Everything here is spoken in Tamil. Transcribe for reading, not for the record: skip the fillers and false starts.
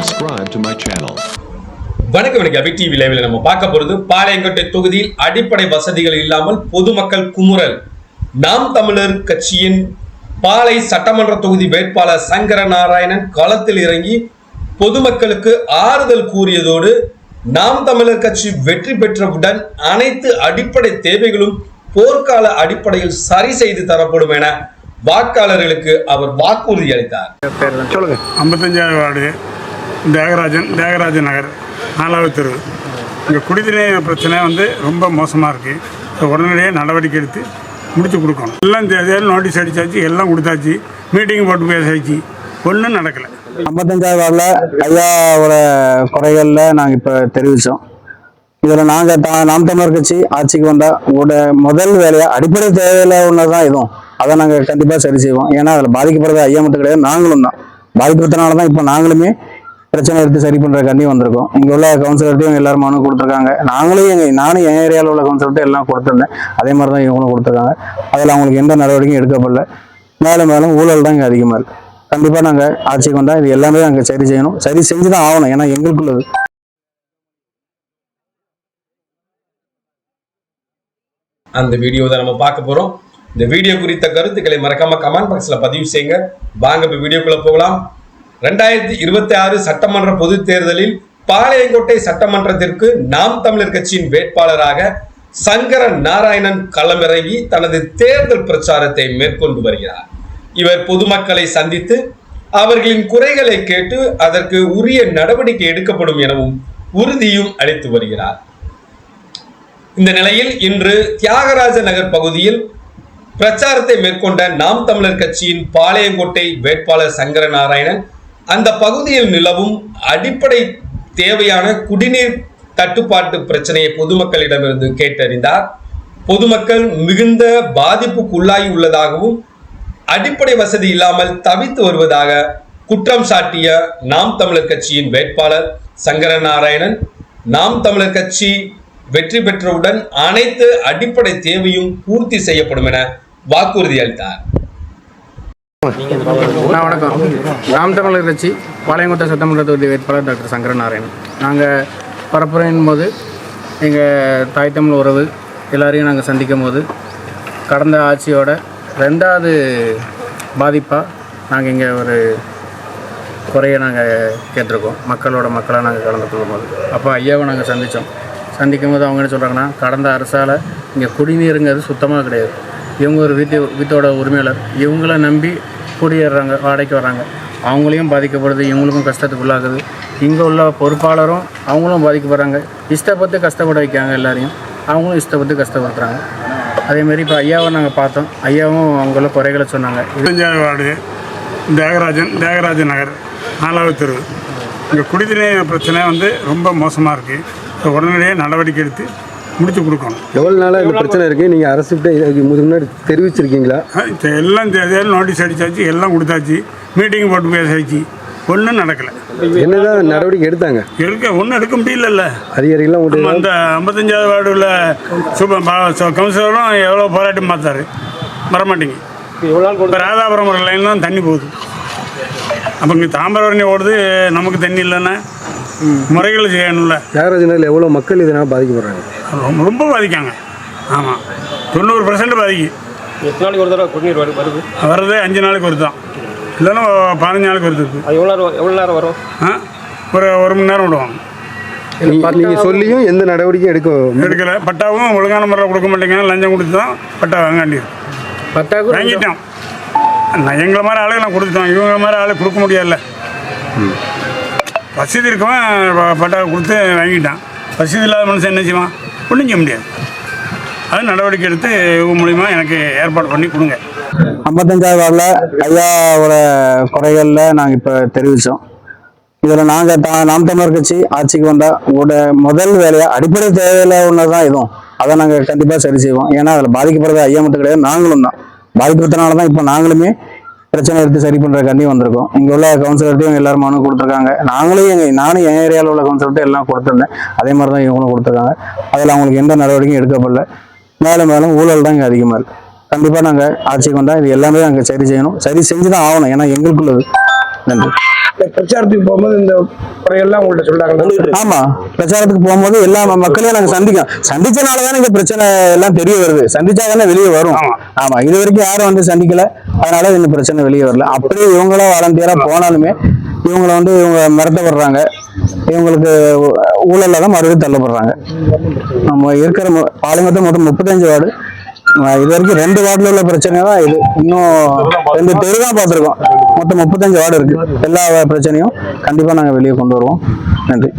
subscribe to my channel. வணக்கம். அபி டிவி லைவ்ல நம்ம பார்க்க போறது பாளையங்கோட்டை தொகுதியில் அடிப்படை வசதிகள் இல்லாமல் பொதுமக்கள் குமுறல். நாம் தமிழர் கட்சியின் பாளை சட்டமன்ற தொகுதி வேட்பாளர் சங்கர நாராயணன் களத்தில் இறங்கி பொதுமக்களுக்கு ஆறுதல் கூறியதோடு நாம் தமிழர் கட்சி வெற்றி பெற்றவுடன் அனைத்து அடிப்படை தேவைகளும் போர்க்கால அடிப்படையில் சரி செய்து தரப்படும் என வாக்காளர்களுக்கு அவர் வாக்குறுதி அளித்தார். சொல்லுங்க. 55வது வார்டு தியாகராஜன் நகர் 4வது தெரு. இங்கே குடிநீர் பிரச்சனை ரொம்ப மோசமாக இருக்குது. உடனடியாக நடவடிக்கை எடுத்து முடிச்சு கொடுக்கணும். எல்லாம் தேதியில் நோட்டீஸ் அடித்தாச்சு, எல்லாம் கொடுத்தாச்சு, மீட்டிங் போட்டு பேசாச்சு, ஒன்றும் நடக்கலை. 55வது வார்டில் ஐயாவோட குறைகளில் நாங்கள் இப்போ தெரிவித்தோம். இதில் நாங்கள் நாம் தமிழர் கட்சி ஆட்சிக்கு வந்தால் முதல் வேலையாக அடிப்படை தேவையில் ஒன்று தான் இதுவும். அதை நாங்கள் கண்டிப்பாக சரி செய்வோம். ஏன்னா அதில் பாதிக்கப்படுறது ஐயா மட்டும் கிடையாது, நாங்களும் தான். பாதிக்கிறதுனால தான் இப்போ நாங்களுமே பிரச்சனை எடுத்து சரி பண்ணுறக்காண்டி வந்திருக்கோம். இங்கே உள்ள கவுன்சிலர்ட்டையும் எல்லாரும் மனு கொடுத்துருக்காங்க. நானும் என் ஏரியாவில் உள்ள கவுன்சிலர்கிட்ட எல்லாம் கொடுத்துருந்தேன். அதே மாதிரி தான் இவங்களும் கொடுத்துருக்காங்க. அதில் அவங்களுக்கு எந்த நடவடிக்கையும் எடுக்கப்படல. மேலும் ஊழல் தான் இங்கே அதிகமாக இருக்குது. கண்டிப்பாக நாங்கள் ஆட்சிக்கு வந்தால் இது எல்லாமே நாங்கள் சரி செய்யணும். சரி செஞ்சு தான் ஆகணும். ஏன்னா எங்களுக்குள்ளது. அந்த வீடியோ தான் நம்ம பார்க்க போறோம். இந்த வீடியோ குறித்த கருத்துக்களை மறக்காம கமெண்ட் பாக்ஸ்ல பதிவு செய்யுங்க. வாங்க இப்ப வீடியோக்குள்ள போகலாம். 2026 சட்டமன்ற பொது தேர்தலில் பாளையங்கோட்டை சட்டமன்றத்திற்கு நாம் தமிழர் கட்சியின் வேட்பாளராக சங்கர நாராயணன் களமிறங்கி தனது தேர்தல் பிரச்சாரத்தை மேற்கொண்டு வருகிறார். இவர் பொதுமக்களை சந்தித்து அவர்களின் குறைகளை கேட்டு அதற்கு உரிய நடவடிக்கை எடுக்கப்படும் எனவும் உறுதியும் அளித்து வருகிறார். இந்த நிலையில் இன்று தியாகராஜ நகர் பகுதியில் பிரச்சாரத்தை மேற்கொண்ட நாம் தமிழர் கட்சியின் பாளையங்கோட்டை வேட்பாளர் சங்கர நாராயணன் அந்த பகுதியில் நிலவும் அடிப்படை தேவையான குடிநீர் தட்டுப்பாட்டு பிரச்சனையை பொதுமக்களிடமிருந்து கேட்டறிந்தார். பொதுமக்கள் மிகுந்த பாதிப்புக்குள்ளாகி உள்ளதாகவும் அடிப்படை வசதி இல்லாமல் தவித்து வருவதாக குற்றம் சாட்டிய நாம் தமிழர் கட்சியின் வேட்பாளர் சங்கர நாராயணன் நாம் தமிழர் கட்சி வெற்றி பெற்றவுடன் அனைத்து அடிப்படை தேவையும் பூர்த்தி செய்யப்படும் என வாக்குறுதி அளித்தார். வணக்கம். நாம் தமிழர் கட்சி பாளையங்கோட்டை சட்டமன்ற தொகுதி வேட்பாளர் டாக்டர் சங்கர நாராயணன். நாங்கள் பரப்புரையின் போது எங்கள் தாய் தமிழ் உறவு எல்லாரையும் நாங்கள் சந்திக்கும் போது கடந்த ஆட்சியோட 2வது பாதிப்பாக நாங்கள் இங்கே ஒரு குறையை நாங்கள் கேட்டிருக்கோம். மக்களாக நாங்கள் கலந்து கொள்ளும் போது அப்போ ஐயாவை நாங்கள் சந்திக்கும் போது அவங்க என்ன சொல்கிறாங்கன்னா, கடந்த அரசால் இங்கே குடிநீருங்கிறது சுத்தமாக கிடையாது. இவங்க ஒரு வீட்டோட உரிமையாளர், இவங்கள நம்பி குடியேறாங்க, வாடகைக்கு வராங்க. அவங்களையும் பாதிக்கப்படுது, இவங்களுக்கும் கஷ்டத்துக்கு உள்ளாகுது. இங்கே உள்ள பொறுப்பாளரும் அவங்களும் பாதிக்கப்படுறாங்க. இஷ்டப்பட்டு கஷ்டப்பட வைக்காங்க எல்லாரையும், அவங்களும் இஷ்டப்பட்டு கஷ்டப்படுத்துகிறாங்க. அதேமாரி இப்போ ஐயாவை நாங்கள் பார்த்தோம். ஐயாவும் அவங்கள குறைகளை சொன்னாங்க. 55வது வார்டு தியாகராஜன் நகர் 4வது தெரு. இங்கே குடிநீர் பிரச்சனை ரொம்ப மோசமாக இருக்குது. உடனடியாக நடவடிக்கை எடுத்து முடிச்சு கொடுக்கணும். எவ்வளோ நாளாக இந்த பிரச்சனை இருக்குது? நீங்கள் அரசுகிட்ட இதுக்கு முன்னாடி தெரிவிச்சிருக்கீங்களா? எல்லாம் தேதியில் நோட்டீஸ் அடித்தாச்சு, எல்லாம் கொடுத்தாச்சு, மீட்டிங் போட்டு பேசாச்சு, ஒன்றும் நடக்கலை. என்னதான் நடவடிக்கை எடுத்தாங்க? ஒன்றும் எடுக்க முடியல. அதிகாரிகள்லாம் அந்த 55வது வார்டில் கவுன்சிலரும் எவ்வளோ போராட்டி பார்த்தாரு, வரமாட்டேங்க. இப்போ ராதாபுரம் ஒரு லைன் தான் தண்ணி போகுது. அப்போ இங்கே தாமிரபரணி ஓடுது, நமக்கு தண்ணி இல்லைன்னா முறைகள் செய்யணும்ல. தியாகராஜனில் எவ்வளோ மக்கள் இதனால் பாதிக்கப்படுறாங்க? ரொம்ப பாதிக்காங்க. ஆமாம், 90% பாதிக்கும். எத்தனை நாளைக்கு ஒரு தடவை குடிநீர் வருது 5 நாளைக்கு வருது தான், இல்லைன்னா 15 நாளைக்கு வருது. எவ்வளோ நேரம் வரும்? ஒரு மணி நேரம் விடுவாங்க. நீங்கள் சொல்லியும் எந்த நடவடிக்கையும் எடுக்கலை. பட்டாவும் ஒழுங்கான முறையில் கொடுக்க மாட்டேங்க. லஞ்சம் கொடுத்து தான் பட்டா வாங்காண்டியது. வாங்கிட்டோம். எங்களை மாதிரி ஆளுகெல்லாம் கொடுத்துட்டோம். இவங்க மாதிரி ஆளு கொடுக்க முடியல. வசதி இருக்கவன் பட்டா கொடுத்து வாங்கிட்டான். வசதி இல்லாத மனுஷன் என்ன செய்வான்? ஒன்றும் செய்ய முடியாது. அது நடவடிக்கை எடுத்து இவங்க மூலிமா எனக்கு ஏற்பாடு பண்ணி கொடுங்க. 55வது வார்டில் ஐயாவோட குறைகளில் நாங்கள் இப்போ தெரிவித்தோம். இதில் நாங்கள் நாம் தமிழர் கட்சி ஆட்சிக்கு வந்தால் முதல் வேலையாக அடிப்படை தேவையில் ஒன்று தான் இதுவும். அதை நாங்கள் கண்டிப்பாக சரி செய்வோம். ஏன்னா அதில் பாதிக்கப்படுறது ஐயா மட்டும் கிடையாது, நாங்களும் தான். பாதிக்கிறதுனால தான் இப்போ நாங்களுமே பிரச்சனை எடுத்து சரி பண்ணுறக்காண்டி வந்திருக்கோம். இங்கே உள்ள கவுன்சிலர்ட்டையும் எல்லாரும் மனு கொடுத்துருக்காங்க. நானும் என் ஏரியாவில் உள்ள கவுன்சிலர்கிட்ட எல்லாம் கொடுத்துருந்தேன். அதே மாதிரி தான் இவங்களும் கொடுத்துருக்காங்க. அதில் அவங்களுக்கு எந்த நடவடிக்கையும் எடுக்கப்படல. மேலும் ஊழல் தான் இங்கே அதிகமாக இருக்குது. கண்டிப்பாக நாங்கள் ஆட்சிக்கு வந்தால் இது எல்லாமே நாங்கள் சரி செய்யணும். சரி செஞ்சு தான் ஆகணும். ஏன்னா எங்களுக்குள்ளது. நன்றி. பிரச்சாரத்துக்கு போகும்போது இந்த குறையெல்லாம் உங்கள்ட்ட சொல்றாங்க. ஆமா, பிரச்சாரத்துக்கு போகும்போது எல்லா மக்களையும் நாங்க சந்திச்சனாலதான் இந்த பிரச்சனை எல்லாம் தெரிய வருது. சந்திச்சாதானே வெளியே வரும். ஆமா, இது வரைக்கும் யாரும் வந்து சந்திக்கல, அதனால இந்த பிரச்சனை வெளியே வரல. அப்படியே இவங்களா வாலண்டியரா போனாலுமே இவங்களை வந்து இவங்க மிரட்டப்படுறாங்க, இவங்களுக்கு ஊழல்ல தான் மறுபடியும் தள்ளப்படுறாங்க. நம்ம இருக்கிற பாளையங்கோட்டை மொத்தம் 35 வார்டு, இது வரைக்கும் 2 வார்டுல உள்ள பிரச்சனை தான் இது. இன்னும் 2 தெரு தான் பார்த்துருக்கோம். மொத்தம் 35 வார்டு இருக்கு. எல்லா பிரச்சனையும் கண்டிப்பா நாங்க வெளியே கொண்டு வருவோம். நன்றி.